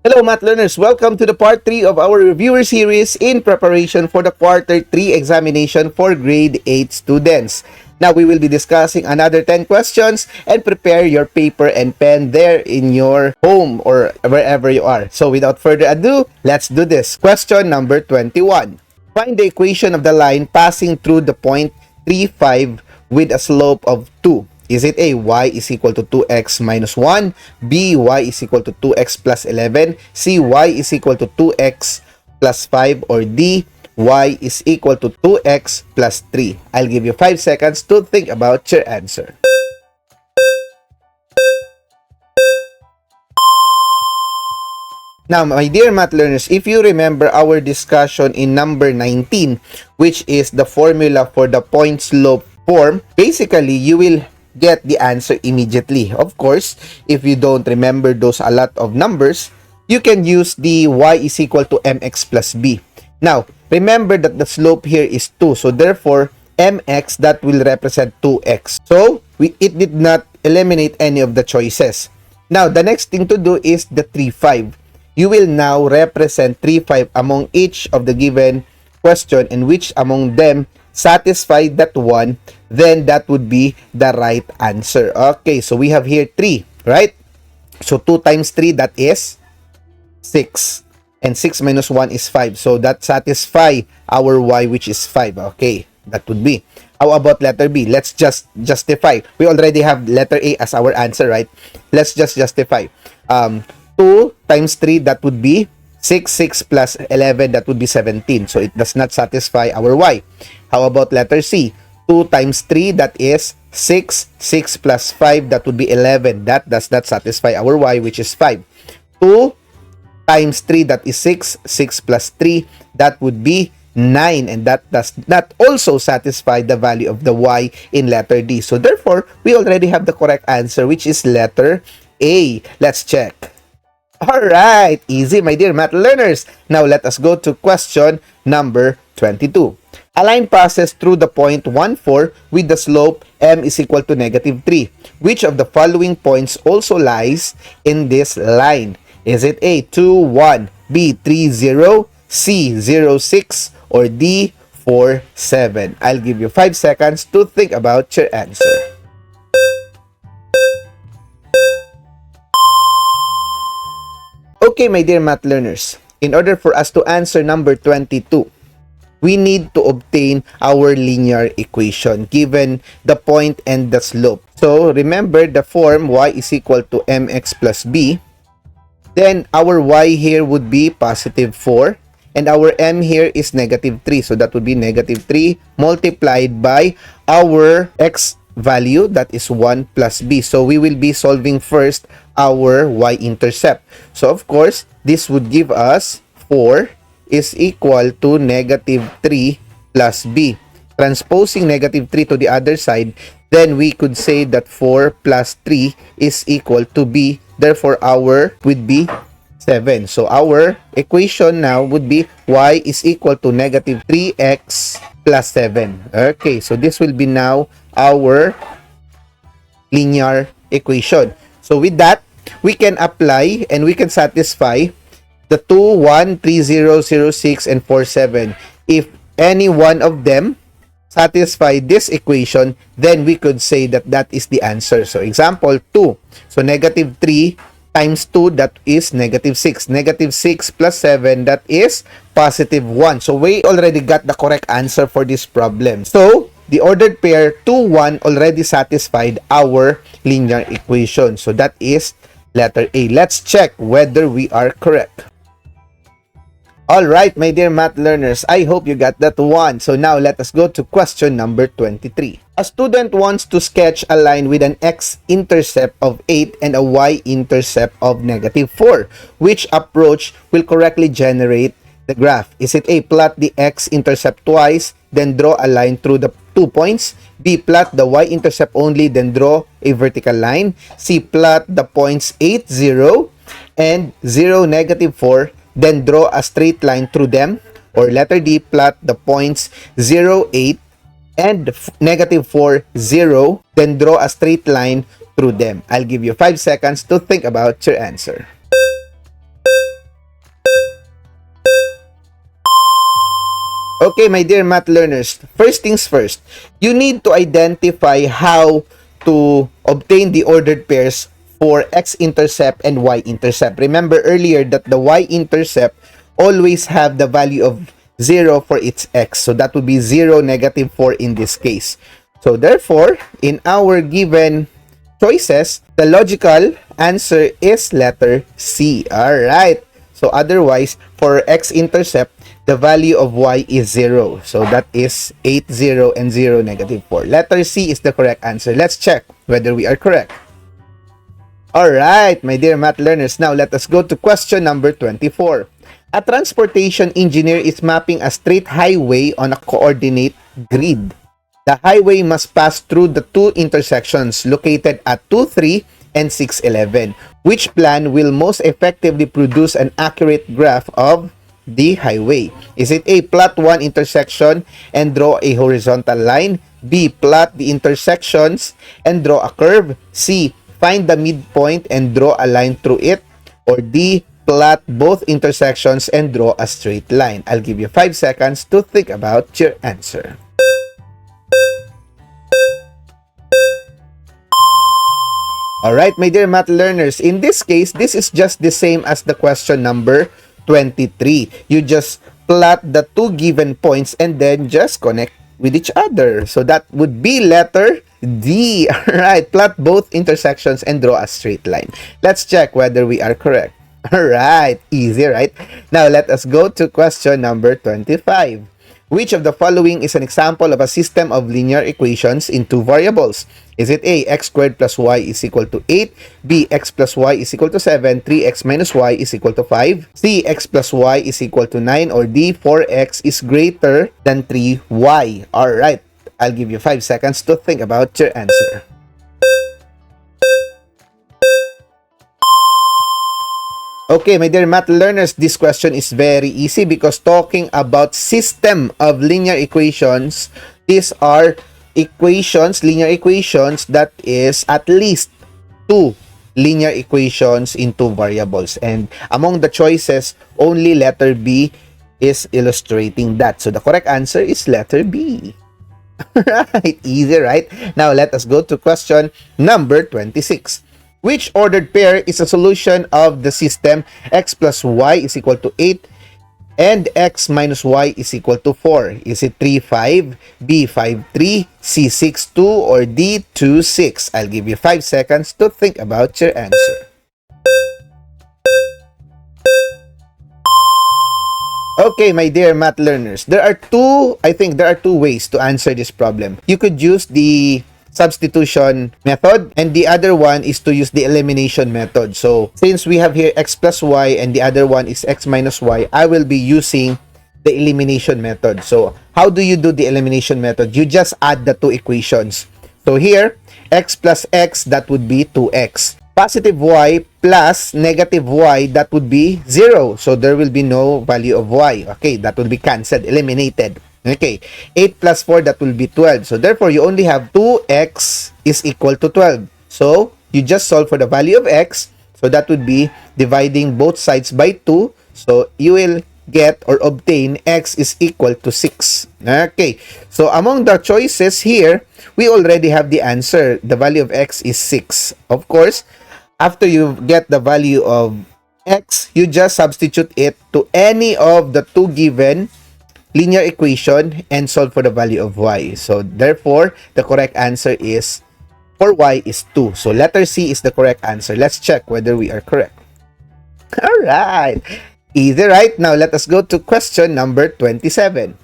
Hello, math learners. Welcome to the part 3 of our reviewer series in preparation for the quarter 3 examination for grade 8 students. Now, we will be discussing another 10 questions and prepare your paper and pen there in your home or wherever you are. So, without further ado, let's do this. Question number 21. Find the equation of the line passing through the point 3, 5 with a slope of 2. Is it A, y is equal to 2x minus 1, B, y is equal to 2x plus 11, C, y is equal to 2x plus 5, or D, y is equal to 2x plus 3? I'll give you 5 seconds to think about your answer. Now, my dear math learners, if you remember our discussion in number 19, which is the formula for the point slope form, basically, you will get the answer immediately. Of course, if you don't remember those a lot of numbers, you can use the y is equal to mx plus b. Now, remember that the slope here is 2. So, therefore, mx, that will represent 2x. So, it did not eliminate any of the choices. Now, the next thing to do is the 3, 5. You will now represent 3, 5 among each of the given question and which among them satisfy that one, then that would be the right answer. Okay, so we have here 3, right? So 2 times 3, that is 6. And 6 minus 1 is 5. So that satisfy our y, which is 5. Okay, that would be. How about letter B? Let's just justify. We already have letter A as our answer, right? Let's just justify. 2 times 3, that would be 6. 6 plus 11, that would be 17. So it does not satisfy our y. How about letter C? 2 times 3, that is 6. 6 plus 5, that would be 11. That does not satisfy our y, which is 5. 2 times 3, that is 6. 6 plus 3, that would be 9. And that does not also satisfy the value of the y in letter D. So therefore, we already have the correct answer, which is letter A. Let's check. Alright, easy, my dear math learners. Now, let us go to question number 22. A line passes through the point 1, 4 with the slope m is equal to negative 3. Which of the following points also lies in this line? Is it A, 2, 1, B, 3, 0, C, 0, 6, or D, 4, 7? I'll give you 5 seconds to think about your answer. Okay, my dear math learners, in order for us to answer number 22, we need to obtain our linear equation given the point and the slope. So, remember the form y is equal to mx plus b. Then, our y here would be positive 4. And our m here is negative 3. So, that would be negative 3 multiplied by our x value, that is 1 plus b. So, we will be solving first our y-intercept. So, of course, this would give us 4 is equal to negative 3 plus b. Transposing negative 3 to the other side, then we could say that 4 plus 3 is equal to b. Therefore, our would be 7. So, our equation now would be y is equal to negative 3x plus 7. Okay, so this will be now our linear equation. So, with that, we can apply and we can satisfy the 2, 1, 3, 0, 0, 6, and 4, 7. If any one of them satisfy this equation, then we could say that that is the answer. So, example 2. So, negative 3 times 2, that is negative 6. Negative 6 plus 7, that is positive 1. So, we already got the correct answer for this problem. So, the ordered pair 2, 1 already satisfied our linear equation. So, that is letter A. Let's check whether we are correct. Alright, my dear math learners, I hope you got that one. So now let us go to question number 23. A student wants to sketch a line with an x-intercept of 8 and a y-intercept of negative 4. Which approach will correctly generate the graph? Is it A, plot the x-intercept twice, then draw a line through the 2 points? B, plot the y-intercept only, then draw a vertical line? C, plot the points 8, 0 and 0, negative 4, then draw a straight line through them? Or letter D, plot the points 0, 8 and negative 4, 0, then draw a straight line through them. I'll give you 5 seconds to think about your answer. Okay, my dear math learners, first things first, you need to identify how to obtain the ordered pairs for x-intercept and y-intercept. Remember earlier that the y-intercept always have the value of 0 for its x. So that would be 0, negative 4 in this case. So therefore, in our given choices, the logical answer is letter C. Alright. So otherwise, for x-intercept, the value of y is 0. So that is 8, 0, and 0, negative 4. Letter C is the correct answer. Let's check whether we are correct. Alright, my dear math learners. Now, let us go to question number 24. A transportation engineer is mapping a straight highway on a coordinate grid. The highway must pass through the two intersections located at 2, 3, and 611. Which plan will most effectively produce an accurate graph of the highway? Is it A, plot one intersection and draw a horizontal line? B, plot the intersections and draw a curve? C, find the midpoint and draw a line through it? Or D, plot both intersections and draw a straight line? I'll give you 5 seconds to think about your answer. Alright, my dear math learners, in this case, this is just the same as the question number 23. You just plot the two given points and then just connect with each other. So that would be letter D. Alright, plot both intersections and draw a straight line. Let's check whether we are correct. Alright, easy, right? Now, let us go to question number 25. Which of the following is an example of a system of linear equations in two variables? Is it A, x squared plus y is equal to 8, B, x plus y is equal to 7, 3x minus y is equal to 5, C, x plus y is equal to 9, or D, 4x is greater than 3y? Alright, I'll give you 5 seconds to think about your answer. Okay, my dear math learners, this question is very easy because talking about system of linear equations, these are equations, linear equations that is at least two linear equations in two variables. And among the choices, only letter B is illustrating that. So the correct answer is letter B. Right, easy, right? Now let us go to question number 26. Which ordered pair is a solution of the system x plus y is equal to 8 and x minus y is equal to 4? Is it 3, 5, B, 5, 3, C, 6, 2, or D, 2, 6? I'll give you 5 seconds to think about your answer. Okay, my dear math learners, I think there are two ways to answer this problem. You could use the substitution method, and the other one is to use the elimination method. So since we have here x plus y and the other one is x minus y, I will be using the elimination method. So how do you do the elimination method? You just add the two equations. So here, x plus x, that would be 2x. Positive y plus negative y, that would be 0. So there will be no value of y. Okay, that will be cancelled, eliminated. Okay, 8 plus 4, that will be 12. So therefore, you only have 2x is equal to 12. So you just solve for the value of x. So that would be dividing both sides by 2. So you will get or obtain x is equal to 6. Okay, so among the choices here, we already have the answer. The value of x is 6. Of course, after you get the value of x, you just substitute it to any of the two given linear equation and solve for the value of y. So therefore, the correct answer is for y is 2. So letter C is the correct answer. Let's check whether we are correct. Alright, easy, right? Now let us go to question number 27.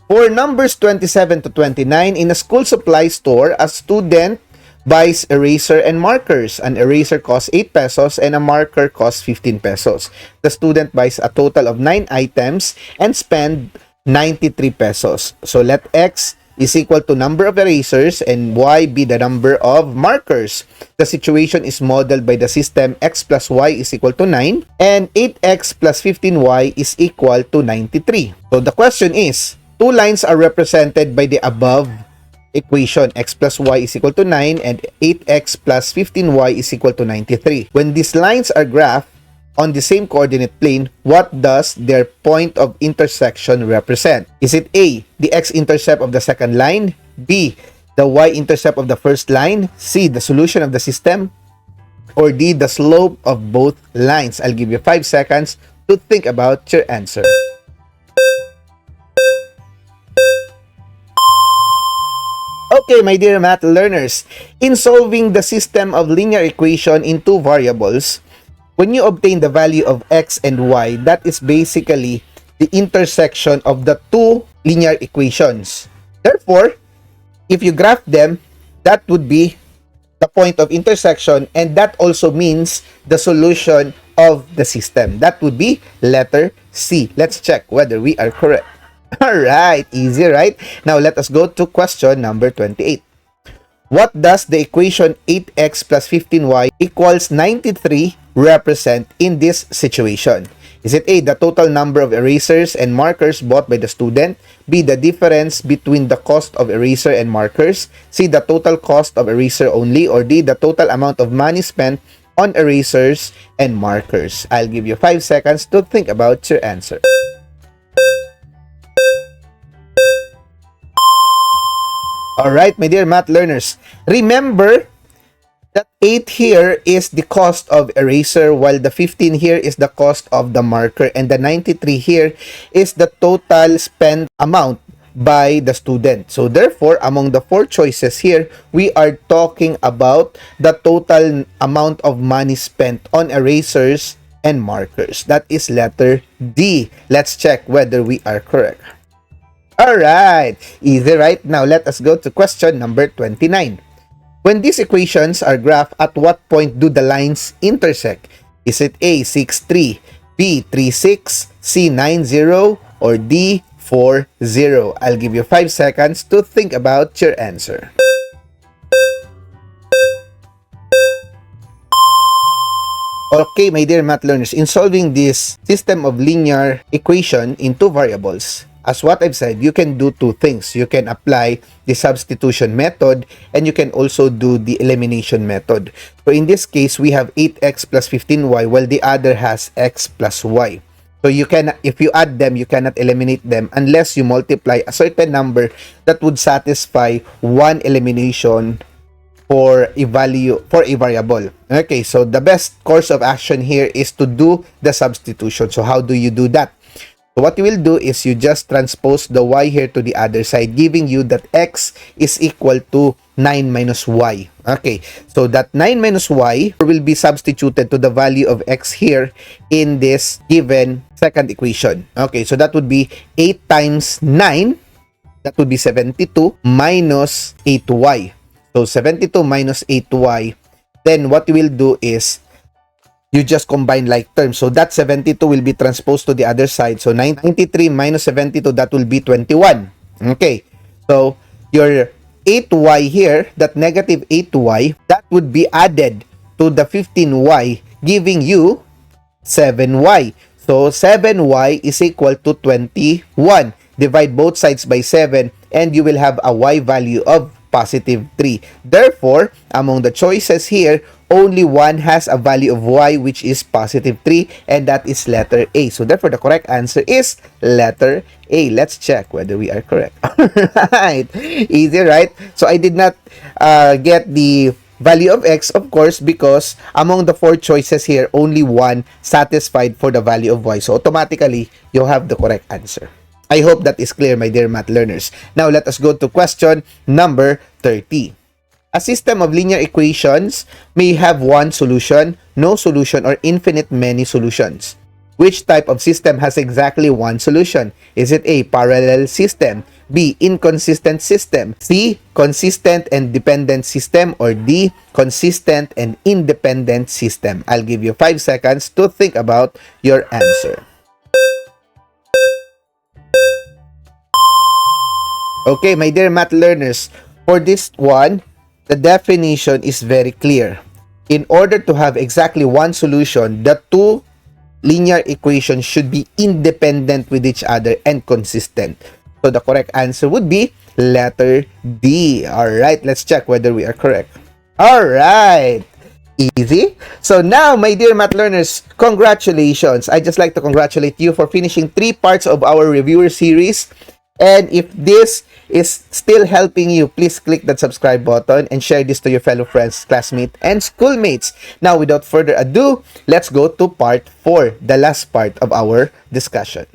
For numbers 27 to 29, in a school supply store, a student buys eraser and markers. An eraser costs 8 pesos and a marker costs 15 pesos. The student buys a total of 9 items and spend 93 pesos. So let x is equal to number of erasers and y be the number of markers. The situation is modeled by the system x plus y is equal to 9 and 8x plus 15y is equal to 93. So the question is, two lines are represented by the above equation. X plus y is equal to 9 and 8x plus 15y is equal to 93. When these lines are graphed on the same coordinate plane, what does their point of intersection represent? Is it A, the x-intercept of the second line, B, the y-intercept of the first line, C, the solution of the system, or D, the slope of both lines? I'll give you 5 seconds to think about your answer. Okay, my dear math learners, in solving the system of linear equation in two variables, when you obtain the value of x and y, that is basically the intersection of the two linear equations. Therefore, if you graph them, that would be the point of intersection, and that also means the solution of the system. That would be letter C. Let's check whether we are correct. Alright, easy, right? Now, let us go to question number 28. What does the equation 8x plus 15y equals 93 represent in this situation? Is it A, the total number of erasers and markers bought by the student, B, the difference between the cost of eraser and markers, C, the total cost of eraser only, or D, the total amount of money spent on erasers and markers? I'll give you 5 seconds to think about your answer. Alright, my dear math learners, remember that 8 here is the cost of eraser, while the 15 here is the cost of the marker, and the 93 here is the total spent amount by the student. So therefore, among the 4 choices here, we are talking about the total amount of money spent on erasers and markers. That is letter D. Let's check whether we are correct. Alright, easy, right? Now let us go to question number 29. When these equations are graphed, at what point do the lines intersect? Is it A, 6, 3, B, 3, 6, C, 9, 0, or D, 4, 0? I'll give you 5 seconds to think about your answer. Okay, my dear math learners, in solving this system of linear equation in two variables, as what I've said, you can do two things. You can apply the substitution method, and you can also do the elimination method. So in this case, we have 8x plus 15y, while the other has x plus y. So you can, if you add them, you cannot eliminate them unless you multiply a certain number that would satisfy one elimination for a value, for a variable. Okay, so the best course of action here is to do the substitution. So how do you do that? So what you will do is you just transpose the y here to the other side, giving you that x is equal to 9 minus y. Okay, so that 9 minus y will be substituted to the value of x here in this given second equation. Okay, so that would be 8 times 9, that would be 72, minus 8y. So 72 minus 8y. Then what you will do is you just combine like terms. So that 72 will be transposed to the other side. So 93 minus 72, that will be 21. Okay. So your 8y here, that negative 8y, that would be added to the 15y, giving you 7y. So 7y is equal to 21. Divide both sides by 7 and you will have a y value of positive 3. Therefore, among the choices here, only one has a value of y, which is positive 3, and that is letter A. So therefore, the correct answer is letter A. Let's check whether we are correct. Alright, easy, right? So I did not get the value of x, of course, because among the 4 choices here, only one satisfied for the value of y. So automatically, you have the correct answer. I hope that is clear, my dear math learners. Now, let us go to question number 30. A system of linear equations may have one solution, no solution, or infinite many solutions. Which type of system has exactly one solution? Is it A, parallel system, B, inconsistent system, C, consistent and dependent system, or D, consistent and independent system? I'll give you 5 seconds to think about your answer. Okay, my dear math learners, for this one, the definition is very clear. In order to have exactly one solution, the two linear equations should be independent with each other and consistent. So the correct answer would be letter D. Alright, let's check whether we are correct. Alright, Easy. So now, my dear math learners, congratulations. I just like to congratulate you for finishing 3 parts of our reviewer series. And if this is still helping you, please click that subscribe button and share this to your fellow friends, classmates, and schoolmates. Now, without further ado, let's go to part 4, the last part of our discussion.